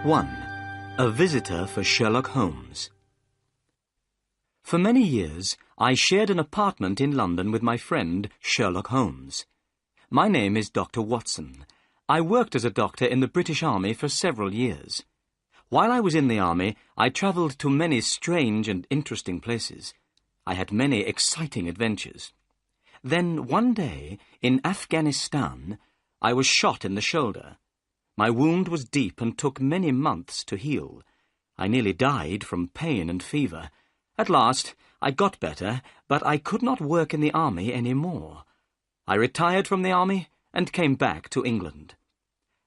1. A Visitor for Sherlock Holmes. For many years, I shared an apartment in London with my friend Sherlock Holmes. My name is Dr. Watson. I worked as a doctor in the British Army for several years. While I was in the army, I travelled to many strange and interesting places. I had many exciting adventures. Then, one day, in Afghanistan, I was shot in the shoulder. My wound was deep and took many months to heal. I nearly died from pain and fever. At last, I got better, but I could not work in the army any more. I retired from the army and came back to England.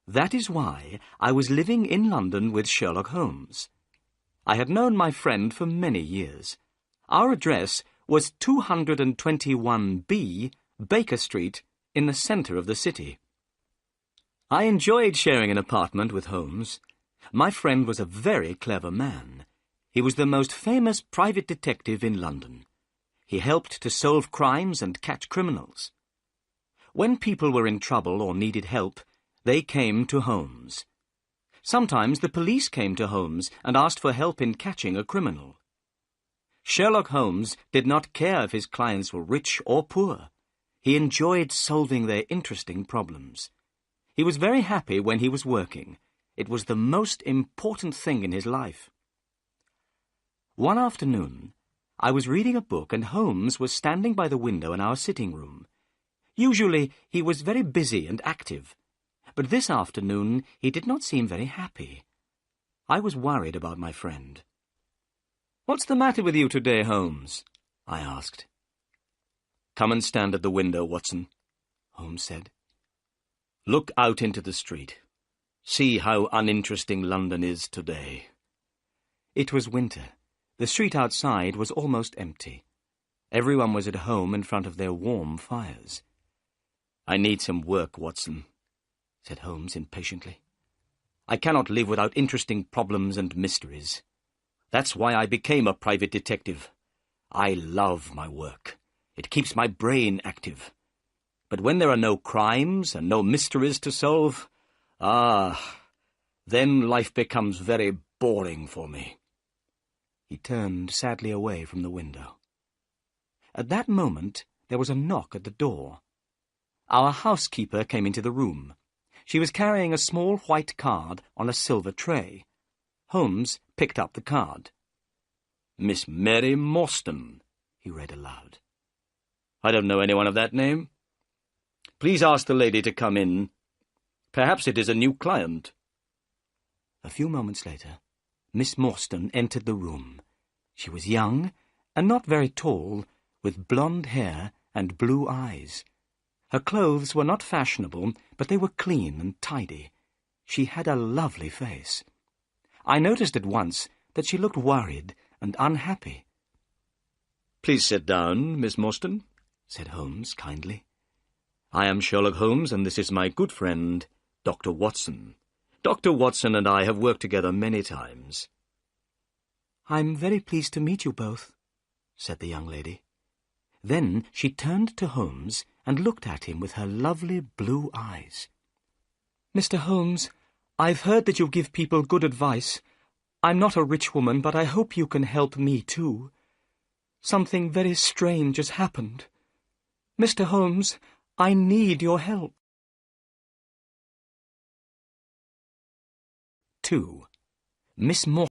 That is why I was living in London with Sherlock Holmes. I had known my friend for many years. Our address was 221B, Baker Street, in the centre of the city. I enjoyed sharing an apartment with Holmes. My friend was a very clever man. He was the most famous private detective in London. He helped to solve crimes and catch criminals. When people were in trouble or needed help, they came to Holmes. Sometimes the police came to Holmes and asked for help in catching a criminal. Sherlock Holmes did not care if his clients were rich or poor. He enjoyed solving their interesting problems. He was very happy when he was working. It was the most important thing in his life. One afternoon, I was reading a book and Holmes was standing by the window in our sitting room. Usually, he was very busy and active, but this afternoon he did not seem very happy. I was worried about my friend. "What's the matter with you today, Holmes?" I asked. "Come and stand at the window, Watson," Holmes said. "Look out into the street. See how uninteresting London is today." It was winter. The street outside was almost empty. Everyone was at home in front of their warm fires. "I need some work, Watson," said Holmes impatiently. "I cannot live without interesting problems and mysteries. That's why I became a private detective. I love my work. It keeps my brain active. But when there are no crimes and no mysteries to solve, then life becomes very boring for me." He turned sadly away from the window. At that moment, there was a knock at the door. Our housekeeper came into the room. She was carrying a small white card on a silver tray. Holmes picked up the card. "Miss Mary Morstan," he read aloud. "I don't know anyone of that name. Please ask the lady to come in. Perhaps it is a new client." A few moments later, Miss Morstan entered the room. She was young and not very tall, with blonde hair and blue eyes. Her clothes were not fashionable, but they were clean and tidy. She had a lovely face. I noticed at once that she looked worried and unhappy. "Please sit down, Miss Morstan," said Holmes kindly. "I am Sherlock Holmes, and this is my good friend, Dr. Watson. Dr. Watson and I have worked together many times." "I'm very pleased to meet you both," said the young lady. Then she turned to Holmes and looked at him with her lovely blue eyes. "Mr. Holmes, I've heard that you give people good advice. I'm not a rich woman, but I hope you can help me too. Something very strange has happened. Mr. Holmes, I need your help." 2. Miss Moore